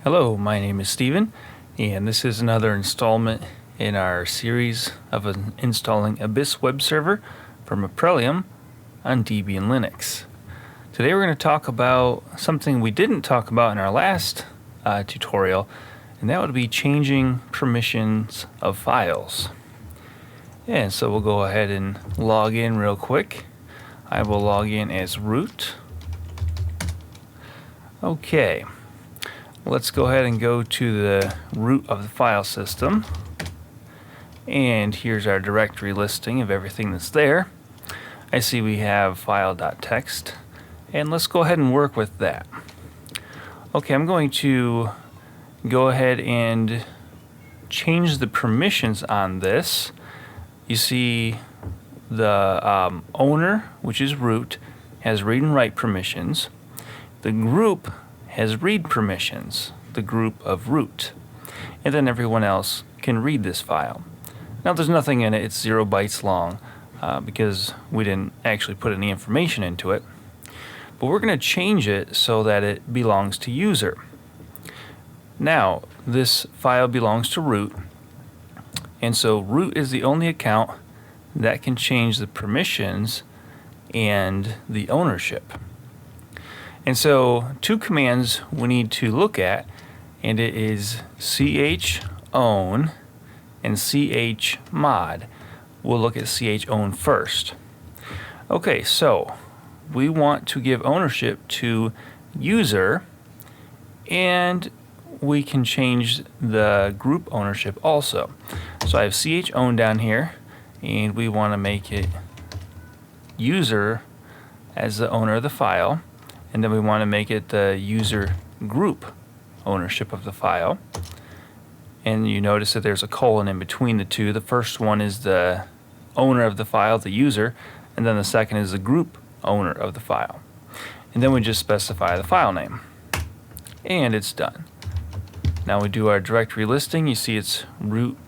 Hello, my name is Steven, and this is another installment in our series of installing Abyss web server from Aprilium on Debian Linux. Today we're going to talk about something we didn't talk about in our last tutorial, and that would be changing permissions of files. And so we'll go ahead and log in real quick. I will log in as root. Okay. Let's go ahead and go to the root of the file system. And here's our directory listing of everything that's there. I see we have file.txt, and let's go ahead and work with that. Okay, I'm going to go ahead and change the permissions on this. You see the owner, which is root, has read and write permissions. The group has read permissions, the group of root, and then everyone else can read this file. Now there's nothing in it, it's 0 bytes long because we didn't actually put any information into it, but we're going to change it so that it belongs to user. Now this file belongs to root, and so root is the only account that can change the permissions and the ownership. And so two commands we need to look at, and it is chown and chmod. We'll look at chown first. Okay, so we want to give ownership to user, and we can change the group ownership also. So I have chown down here, and we want to make it user as the owner of the file. And then we want to make it the user group ownership of the file. And you notice that there's a colon in between the two. The first one is the owner of the file, the user, and then the second is the group owner of the file. And then we just specify the file name. And it's done. Now we do our directory listing. You see it's root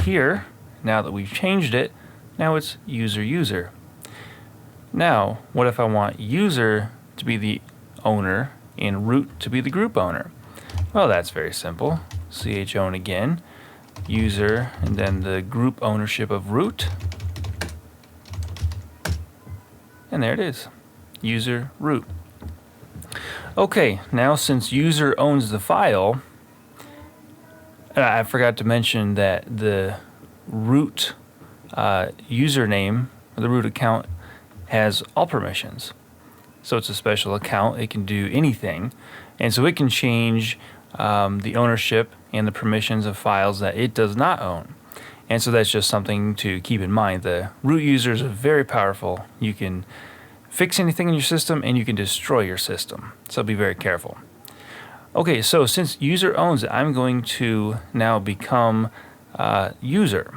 here. Now that we've changed it, now it's user. Now, what if I want user to be the owner and root to be the group owner? Well, that's very simple. Chown again, user, and then the group ownership of root. And there it is, user root. Okay, now since user owns the file, I forgot to mention that the root username, the root account, has all permissions. So it's a special account. It can do anything. And so it can change the ownership and the permissions of files that it does not own. And so that's just something to keep in mind. The root users are very powerful. You can fix anything in your system and you can destroy your system. So be very careful. Okay, so since user owns it, I'm going to now become user.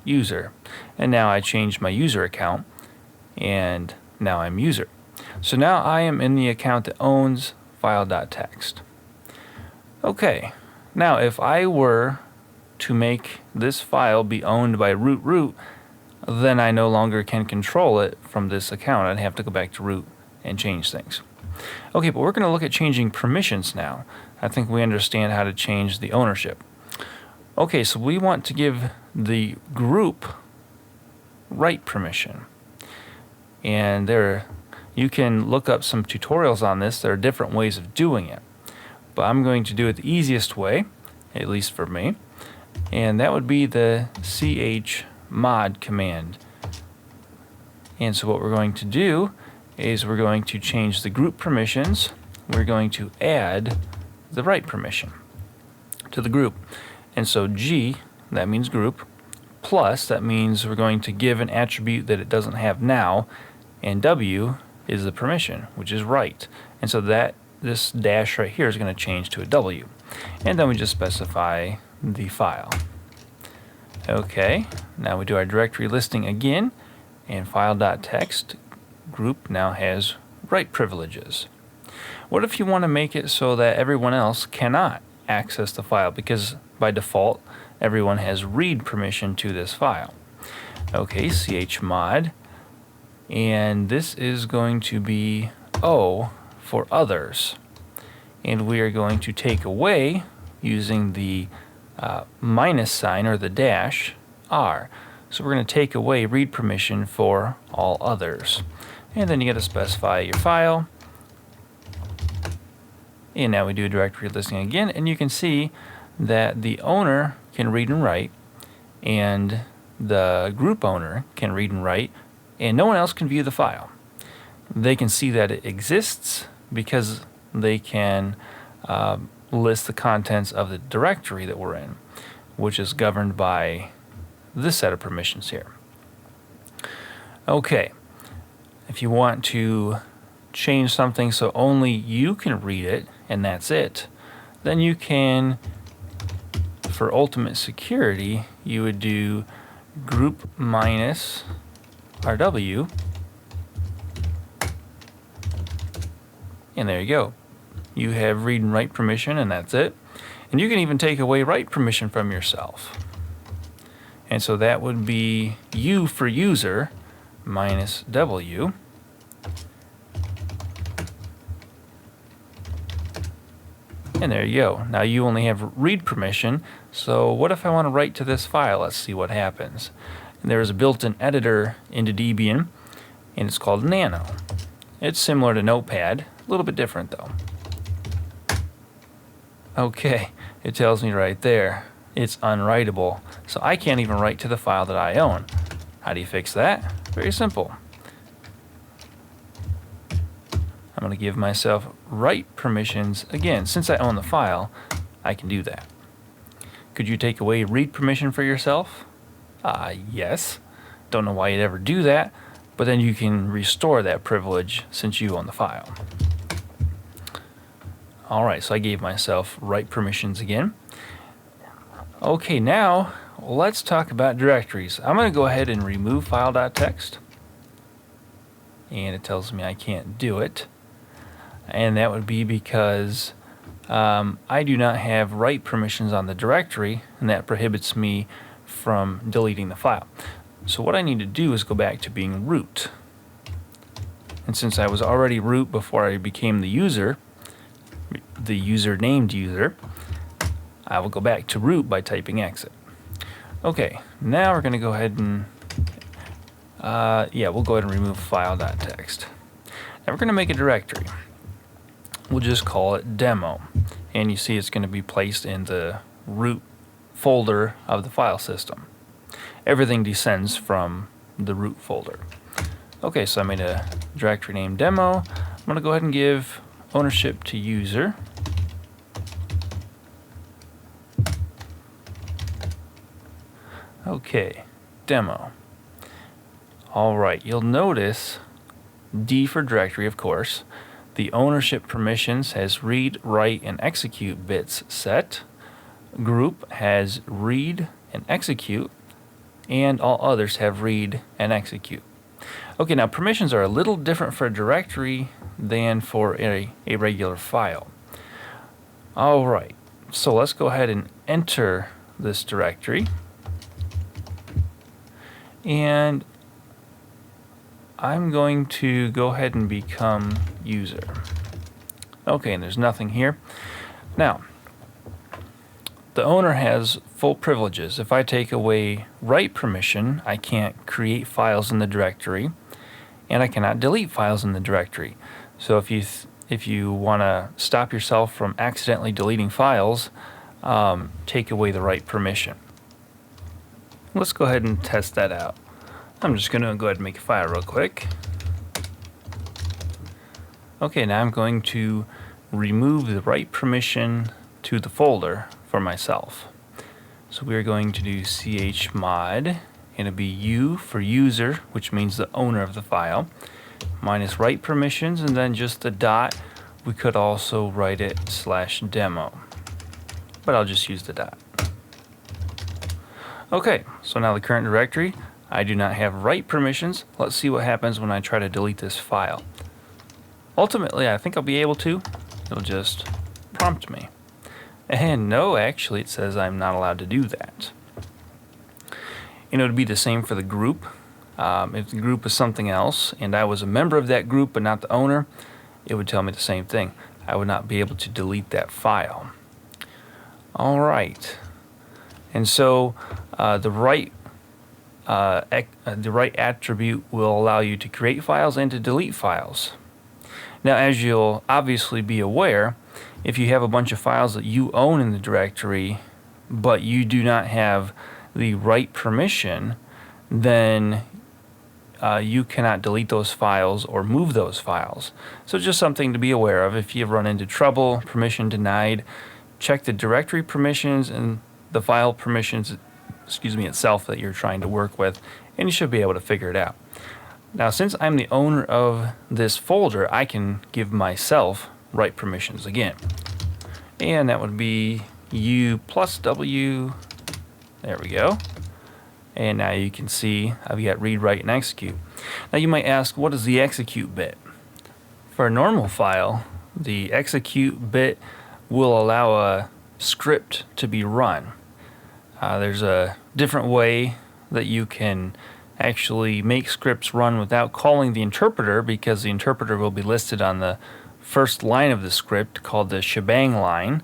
user. And now I changed my user account. And now I'm user. So now I am in the account that owns file.txt. Okay, now if I were to make this file be owned by root, then I no longer can control it from this account. I'd have to go back to root and change things. Okay, but we're going to look at changing permissions now. I think we understand how to change the ownership. Okay, so we want to give the group write permission. And you can look up some tutorials on this. There are different ways of doing it. But I'm going to do it the easiest way, at least for me. And that would be the chmod command. And so what we're going to do is we're going to change the group permissions. We're going to add the write permission to the group. And so G, that means group, plus that means we're going to give an attribute that it doesn't have now. And W is the permission, which is write. And so this dash right here is going to change to a W. And then we just specify the file. Okay, now we do our directory listing again, and file.txt group now has write privileges. What if you want to make it so that everyone else cannot access the file? Because by default, everyone has read permission to this file. Okay, chmod. And this is going to be O for others. and we are going to take away, using the minus sign or the dash, R. So we're going to take away read permission for all others. And then you got to specify your file. And now we do a directory listing again, and you can see that the owner can read and write, and the group owner can read and write, and no one else can view the file. They can see that it exists because they can list the contents of the directory that we're in, which is governed by this set of permissions here. Okay, if you want to change something so only you can read it and that's it, then you can, for ultimate security, you would do group minus RW, and there you go. You have read and write permission, and that's it. And you can even take away write permission from yourself. And so that would be U for user minus W. And there you go. Now you only have read permission. So what if I want to write to this file? Let's see what happens. And there is a built-in editor into Debian, and it's called Nano. It's similar to Notepad, a little bit different though. Okay, it tells me right there it's unwritable, so I can't even write to the file that I own. How do you fix that? Very simple. I'm going to give myself write permissions again. Since I own the file, I can do that. Could you take away read permission for yourself? Yes. Don't know why you'd ever do that, but then you can restore that privilege since you own the file. Alright, so I gave myself write permissions again. Okay, now let's talk about directories. I'm going to go ahead and remove file.txt, and it tells me I can't do it, and that would be because I do not have write permissions on the directory, and that prohibits me from deleting the file. So what I need to do is go back to being root, and since I was already root before I became the user named user, I will go back to root by typing exit. Okay, now we're going to go ahead and we'll go ahead and remove file.txt. Now we're going to make a directory. We'll just call it demo, and you see it's going to be placed in the root folder of the file system. Everything descends from the root folder. Okay, so I made a directory named demo. I'm going to go ahead and give ownership to user. Okay, demo. Alright, you'll notice D for directory, of course. The ownership permissions has read, write, and execute bits set. Group has read and execute, and all others have read and execute. Okay, now permissions are a little different for a directory than for a regular file. Alright, so let's go ahead and enter this directory. And I'm going to go ahead and become user. Okay, and there's nothing here. Now, the owner has full privileges. If I take away write permission, I can't create files in the directory, and I cannot delete files in the directory. So if you want to stop yourself from accidentally deleting files, take away the write permission. Let's go ahead and test that out. I'm just going to go ahead and make a file real quick. Okay, now I'm going to remove the write permission to the folder for myself. So we're going to do chmod, and it'll be U for user, which means the owner of the file, minus write permissions, and then just the dot. We could also write it /demo, but I'll just use the dot. Okay, so now the current directory, I do not have write permissions. Let's see what happens when I try to delete this file. Ultimately, I think I'll be able to. It'll just prompt me. And no, actually it says I'm not allowed to do that. And it would be the same for the group. If the group is something else and I was a member of that group but not the owner, it would tell me the same thing. I would not be able to delete that file. All right, and so the right attribute will allow you to create files and to delete files. Now, as you'll obviously be aware, if you have a bunch of files that you own in the directory, but you do not have the right permission, then you cannot delete those files or move those files. So just something to be aware of. If you run into trouble, permission denied, check the directory permissions and the file permissions, itself that you're trying to work with, and you should be able to figure it out. Now, since I'm the owner of this folder, I can give myself right permissions again. And that would be U+W. There we go. And now you can see I've got read, write, and execute. Now you might ask, what is the execute bit? For a normal file, the execute bit will allow a script to be run. There's a different way that you can actually make scripts run without calling the interpreter, because the interpreter will be listed on the first line of the script, called the shebang line.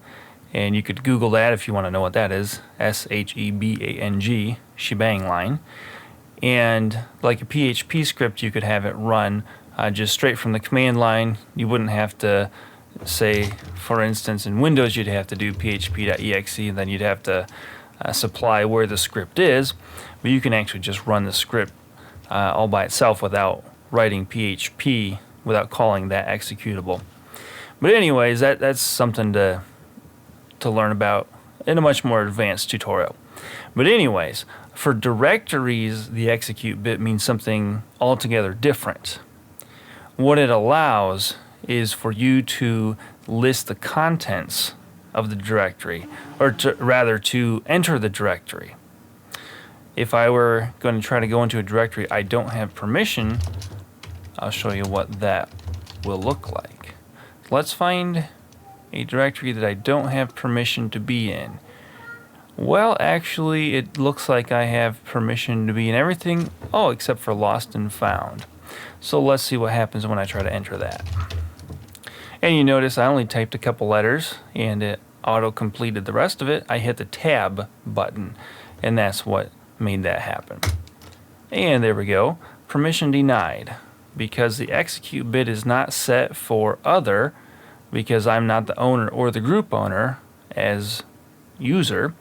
And you could Google that if you want to know what that is. SHEBANG, shebang line. And like a PHP script, you could have it run just straight from the command line. You wouldn't have to say, for instance, in Windows, you'd have to do php.exe, and then you'd have to supply where the script is. But you can actually just run the script all by itself without writing PHP, without calling that executable. But anyways, that's something to learn about in a much more advanced tutorial. But anyways, for directories, the execute bit means something altogether different. What it allows is for you to list the contents of the directory, or to enter the directory. If I were going to try to go into a directory I don't have permission, I'll show you what that will look like. Let's find a directory that I don't have permission to be in. Well, actually, it looks like I have permission to be in everything, except for lost and found. So let's see what happens when I try to enter that. And you notice I only typed a couple letters and it auto-completed the rest of it. I hit the tab button, and that's what made that happen. And there we go, permission denied, because the execute bit is not set for other, because I'm not the owner or the group owner as user.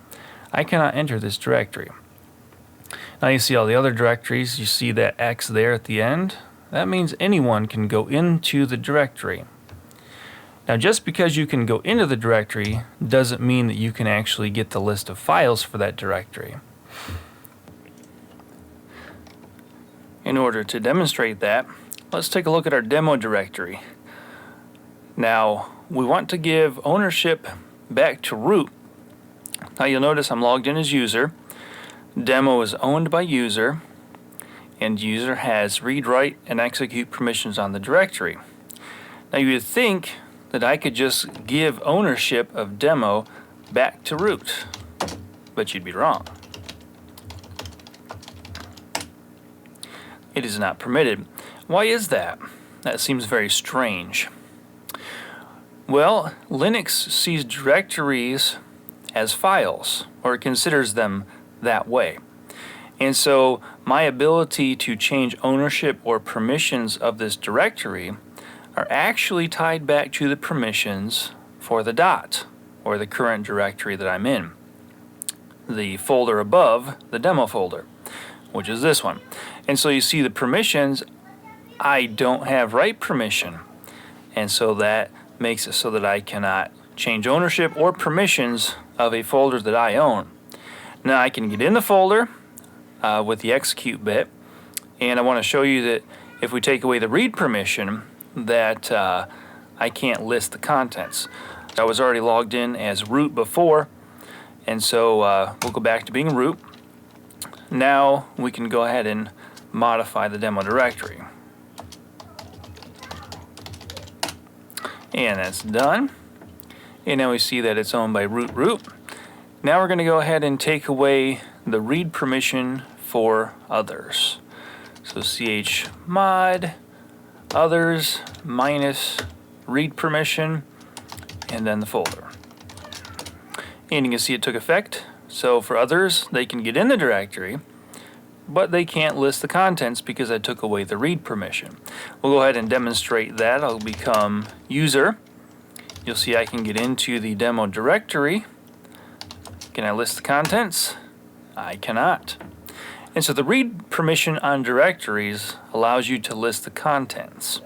I cannot enter this directory. Now you see all the other directories, you see that X there at the end. That means anyone can go into the directory. Now, just because you can go into the directory doesn't mean that you can actually get the list of files for that directory. In order to demonstrate that, let's take a look at our demo directory. Now, we want to give ownership back to root. Now you'll notice I'm logged in as user. Demo is owned by user, and user has read, write, and execute permissions on the directory. Now you would think that I could just give ownership of demo back to root, but you'd be wrong. It is not permitted. Why is that? That seems very strange. Well, Linux sees directories as files, or it considers them that way. And so my ability to change ownership or permissions of this directory are actually tied back to the permissions for the dot, or the current directory that I'm in. The folder above the demo folder, which is this one. And so you see the permissions, I don't have write permission. And so that makes it so that I cannot change ownership or permissions of a folder that I own. Now I can get in the folder with the execute bit, and I want to show you that if we take away the read permission, that I can't list the contents. I was already logged in as root before, and so we'll go back to being root. Now we can go ahead and modify the demo directory. And that's done. And now we see that it's owned by root. Now we're going to go ahead and take away the read permission for others. So chmod others minus read permission, and then the folder. And you can see it took effect. So for others, they can get in the directory, but they can't list the contents because I took away the read permission. We'll go ahead and demonstrate that. I'll become user. You'll see I can get into the demo directory. Can I list the contents? I cannot. And so the read permission on directories allows you to list the contents.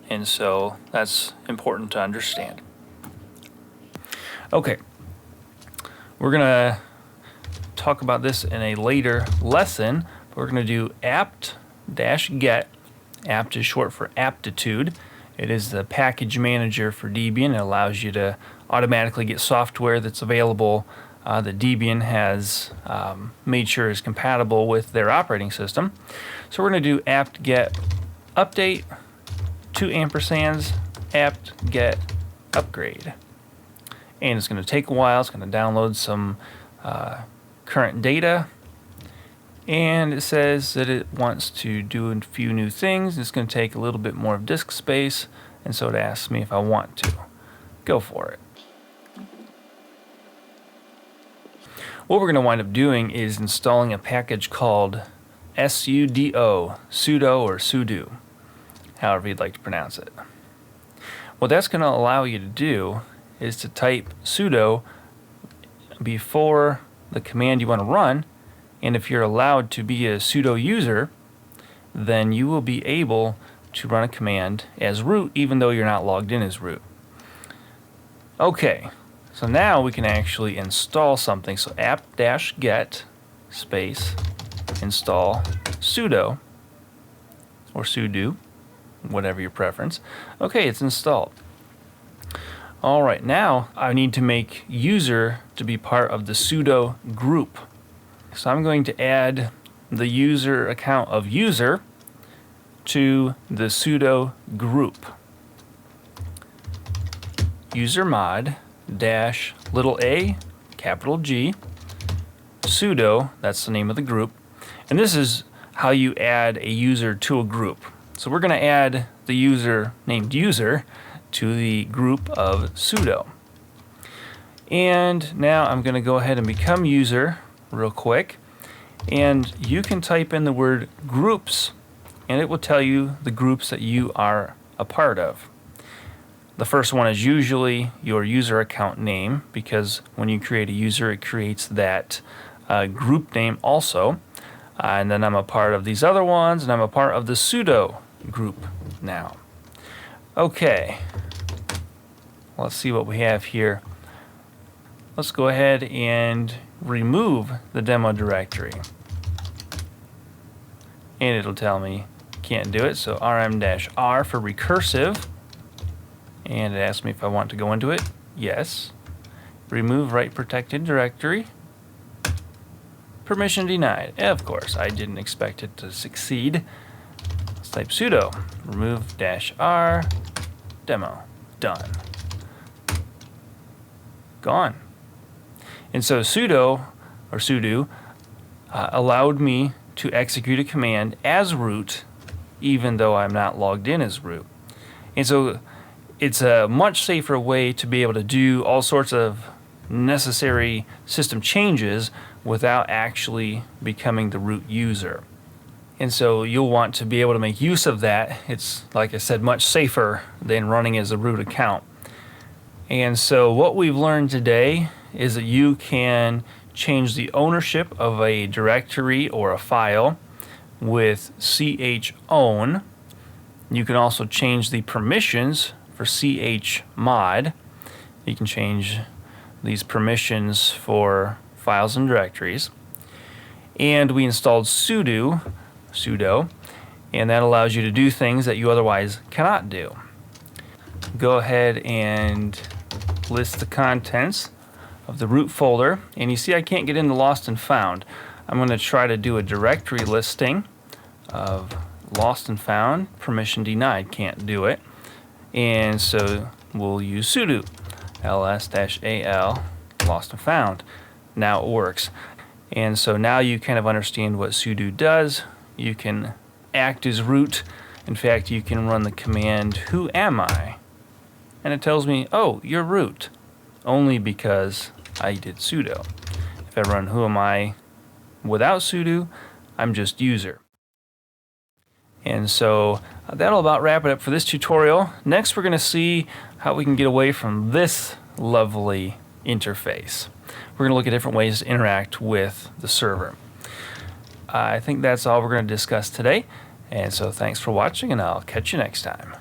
And so that's important to understand. Okay, we're going to talk about this in a later lesson. We're going to do apt-get. Apt is short for aptitude. It is the package manager for Debian. It allows you to automatically get software that's available that Debian has made sure is compatible with their operating system. So we're going to do apt-get update, 2 ampersands, apt-get upgrade. And it's going to take a while. It's going to download some current data. And it says that it wants to do a few new things. It's going to take a little bit more of disk space. And so it asks me if I want to. Go for it. What we're going to wind up doing is installing a package called Sudo, Sudo or Sudo, however you'd like to pronounce it. What that's going to allow you to do is to type sudo before the command you want to run, and if you're allowed to be a sudo user, then you will be able to run a command as root even though you're not logged in as root. Okay. So now we can actually install something. So apt-get space install sudo or sudo, whatever your preference. Okay, it's installed. All right, now I need to make user to be part of the sudo group. So I'm going to add the user account of user to the sudo group. User mod dash little a, capital G, sudo, that's the name of the group. And this is how you add a user to a group. So we're going to add the user named user to the group of sudo. And now I'm going to go ahead and become user real quick. And you can type in the word groups, and it will tell you the groups that you are a part of. The first one is usually your user account name, because when you create a user, it creates that group name also. And then I'm a part of these other ones, and I'm a part of the sudo group now. Okay, let's see what we have here. Let's go ahead and remove the demo directory. And it'll tell me can't do it, so rm-r for recursive. And it asks me if I want to go into it. Yes. Remove write protected directory. Permission denied. Of course, I didn't expect it to succeed. Let's type sudo remove-r demo. Done. Gone. And so sudo or sudo allowed me to execute a command as root even though I'm not logged in as root. And so it's a much safer way to be able to do all sorts of necessary system changes without actually becoming the root user. And so you'll want to be able to make use of that. It's, like I said, much safer than running as a root account. And so what we've learned today is that you can change the ownership of a directory or a file with chown. You can also change the permissions for chmod. You can change these permissions for files and directories. And we installed sudo, and that allows you to do things that you otherwise cannot do. Go ahead and list the contents of the root folder, and you see I can't get into lost and found. I'm going to try to do a directory listing of lost and found, permission denied, can't do it. And so we'll use sudo ls-al lost and found. Now it works. And so now you kind of understand what sudo does. You can act as root. In fact, you can run the command who am I, and it tells me, oh, you're root, only because I did sudo. If I run whoami without sudo, I'm just user. And so that'll about wrap it up for this tutorial. Next, we're going to see how we can get away from this lovely interface. We're going to look at different ways to interact with the server. I think that's all we're going to discuss today. And so thanks for watching, and I'll catch you next time.